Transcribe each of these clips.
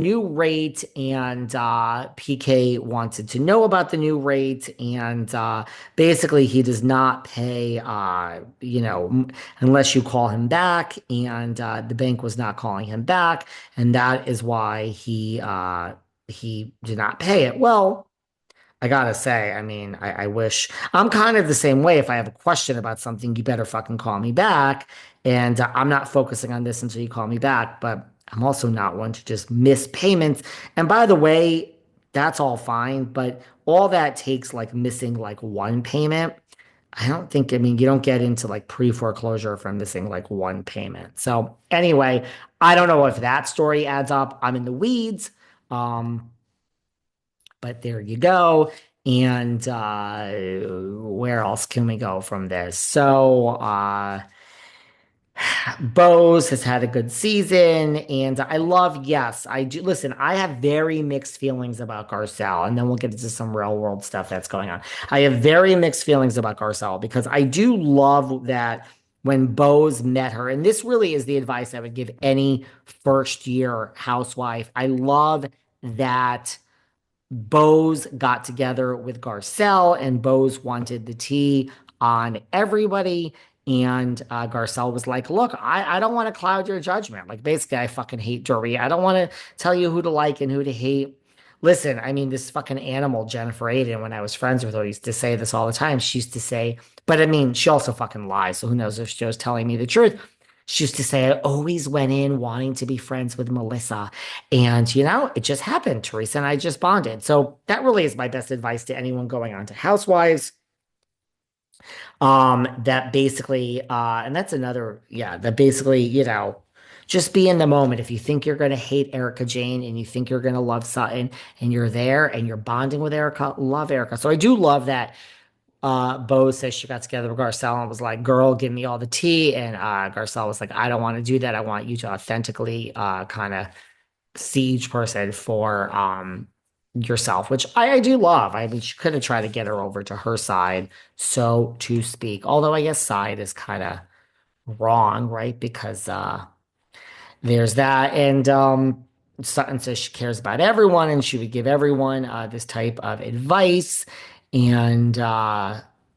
new rate, and PK wanted to know about the new rate, and basically he does not pay, unless you call him back, and the bank was not calling him back, and that is why he did not pay it. Well, I gotta say, I mean, I wish I'm kind of the same way. If I have a question about something, you better fucking call me back. And I'm not focusing on this until you call me back. But I'm also not one to just miss payments. And by the way, that's all fine. But all that takes like missing like one payment. I don't think, I mean, you don't get into like pre-foreclosure from missing like one payment. So anyway, I don't know if that story adds up. I'm in the weeds. Um, but there you go. And where else can we go from this? Bose has had a good season, and I love, yes, I do. Listen, I have very mixed feelings about Garcelle, and then we'll get into some real world stuff that's going on. I have very mixed feelings about Garcelle because I do love that when Bose met her, and this really is the advice I would give any first year housewife. I love that Bose got together with Garcelle, and Bose wanted the tea on everybody. And Garcelle was like, look, I don't want to cloud your judgment. Like, basically, I fucking hate Dorit. I don't want to tell you who to like and who to hate. Listen, I mean, this fucking animal, Jennifer Aiden, when I was friends with her, used to say this all the time. She used to say, but I mean, she also fucking lies. So who knows if she was telling me the truth. She used to say, I always went in wanting to be friends with Melissa. And, it just happened. Teresa and I just bonded. So that really is my best advice to anyone going on to Housewives. That basically, and that's another, yeah, that basically, just be in the moment. If you think you're going to hate Erika Jayne and you think you're going to love Sutton and you're there and you're bonding with Erika, love Erika. So I do love that Bose says she got together with Garcelle and was like, girl, give me all the tea. And Garcelle was like, I don't want to do that. I want you to authentically kind of see each person for yourself, which I do love. I mean, she could have tried to get her over to her side, so to speak. Although I guess side is kind of wrong, right? Because there's that. And Sutton says she cares about everyone and she would give everyone this type of advice. And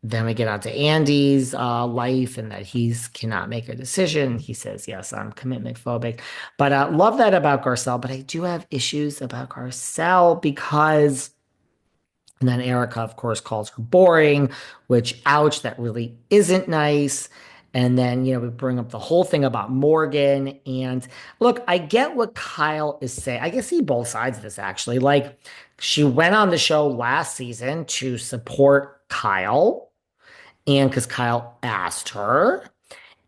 then we get on to Andy's life and that he's cannot make a decision. He says, yes, I'm commitment phobic. But love that about Garcelle. But I do have issues about Garcelle because, and then Erika, of course, calls her boring, which, ouch, that really isn't nice. And then, we bring up the whole thing about Morgan. And look, I get what Kyle is saying. I can see both sides of this, actually. Like, she went on the show last season to support Kyle, and because Kyle asked her.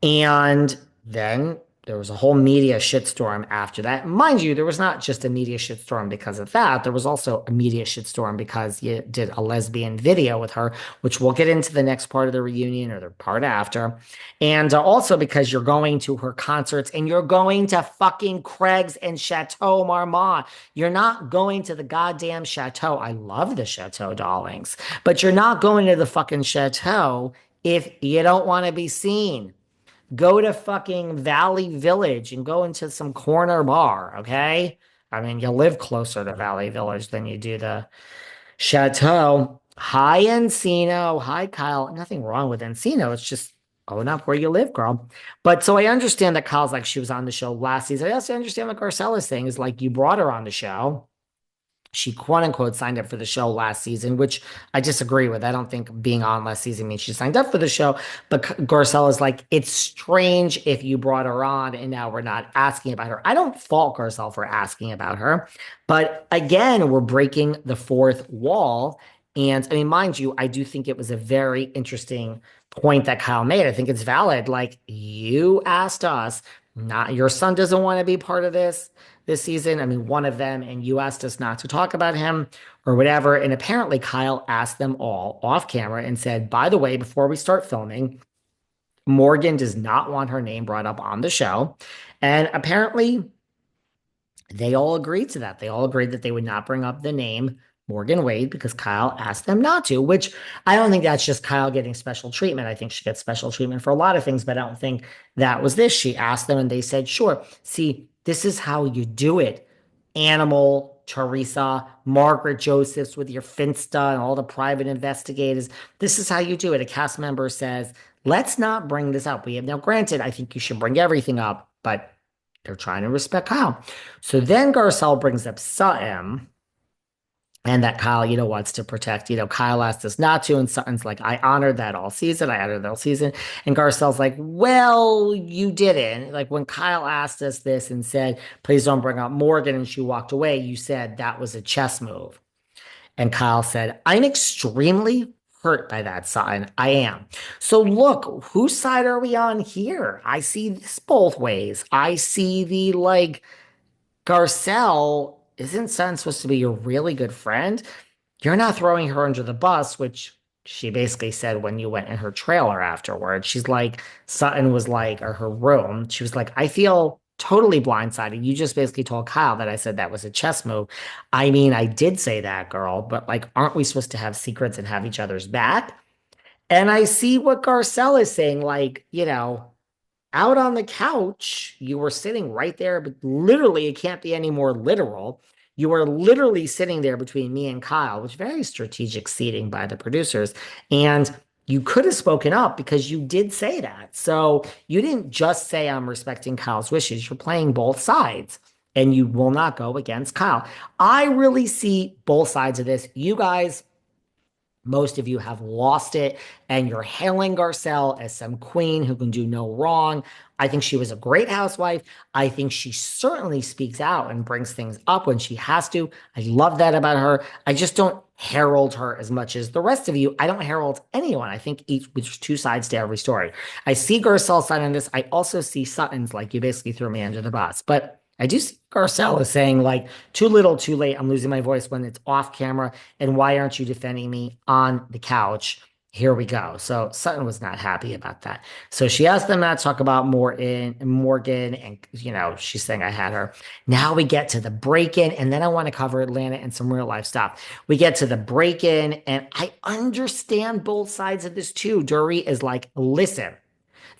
And then there was a whole media shitstorm after that. Mind you, there was not just a media shitstorm because of that. There was also a media shitstorm because you did a lesbian video with her, which we'll get into the next part of the reunion or the part after. And also because you're going to her concerts and you're going to fucking Craig's and Chateau Marmont. You're not going to the goddamn Chateau. I love the Chateau, darlings. But you're not going to the fucking Chateau if you don't want to be seen. Go to fucking Valley Village and go into some corner bar, okay? I mean, you live closer to Valley Village than you do the Chateau. Hi, Encino. Hi, Kyle. Nothing wrong with Encino. It's just own up where you live, girl. But so I understand that Kyle's like, she was on the show last season. I also understand what Garcella's saying is like, you brought her on the show. She quote unquote signed up for the show last season, which I disagree with. I don't think being on last season means she signed up for the show. But Garcelle is like, it's strange if you brought her on and now we're not asking about her. I don't fault Garcelle for asking about her. But again, we're breaking the fourth wall. And I mean, mind you, I do think it was a very interesting point that Kyle made. I think it's valid. Like, you asked us, not your son doesn't want to be part of this season. I mean, one of them, and you asked us not to talk about him or whatever. And apparently Kyle asked them all off camera and said, by the way, before we start filming, Morgan does not want her name brought up on the show. And apparently they all agreed to that. They all agreed that they would not bring up the name Morgan Wade because Kyle asked them not to, which I don't think that's just Kyle getting special treatment. I think she gets special treatment for a lot of things, but I don't think that was this. She asked them and they said, sure. See, this is how you do it. Animal, Teresa, Margaret Josephs with your Finsta and all the private investigators. This is how you do it. A cast member says, let's not bring this up. We have now, granted, I think you should bring everything up, but they're trying to respect Kyle. So then Garcelle brings up Sutton and that Kyle, wants to protect. Kyle asked us not to, and Sutton's like, I honored that all season. I honored that all season. And Garcelle's like, well, you didn't. Like when Kyle asked us this and said, please don't bring up Morgan, and she walked away, you said that was a chess move. And Kyle said, I'm extremely hurt by that, Sutton. I am. So look, whose side are we on here? I see this both ways. I see the like, Garcelle, isn't Sutton supposed to be your really good friend? You're not throwing her under the bus, which she basically said when you went in her trailer afterwards. She's like, Sutton was like, or her room, she was like, I feel totally blindsided. You just basically told Kyle that I said that was a chess move. I mean, I did say that, girl, but like, aren't we supposed to have secrets and have each other's back? And I see what Garcelle is saying, like, out on the couch, you were sitting right there, but literally, it can't be any more literal. You were literally sitting there between me and Kyle, which is very strategic seating by the producers. And you could have spoken up because you did say that. So you didn't just say, I'm respecting Kyle's wishes. You're playing both sides and you will not go against Kyle. I really see both sides of this. You guys, most of you have lost it, and you're hailing Garcelle as some queen who can do no wrong. I think she was a great housewife. I think she certainly speaks out and brings things up when she has to. I love that about her. I just don't herald her as much as the rest of you. I don't herald anyone. I think there's two sides to every story. I see Garcelle's side on this. I also see Sutton's, like, you basically threw me under the bus. But I do see Garcelle is saying, like, too little, too late. I'm losing my voice when it's off camera. And why aren't you defending me on the couch? Here we go. So Sutton was not happy about that. So she asked them not to talk about Morgan, and she's saying I had her. Now we get to the break-in, and then I want to cover Atlanta and some real life stuff. We get to the break-in, and I understand both sides of this too. Dorit is like, listen,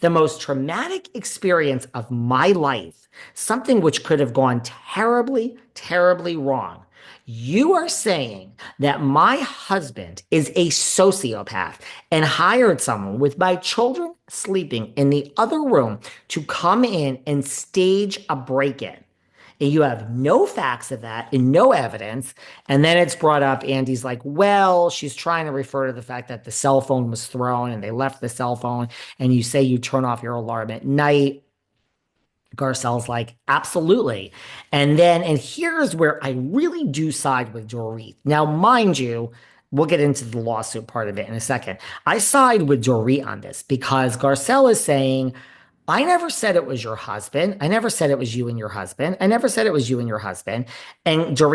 the most traumatic experience of my life, something which could have gone terribly, terribly wrong. You are saying that my husband is a sociopath and hired someone with my children sleeping in the other room to come in and stage a break-in. And you have no facts of that and no evidence. And then it's brought up, Andy's like, well, she's trying to refer to the fact that the cell phone was thrown and they left the cell phone. And you say you turn off your alarm at night. Garcelle's like, absolutely. And here's where I really do side with Dorit. Now, mind you, we'll get into the lawsuit part of it in a second. I side with Dorit on this because Garcelle is saying, I never said it was your husband. I never said it was you and your husband. I never said it was you and your husband. And Dorit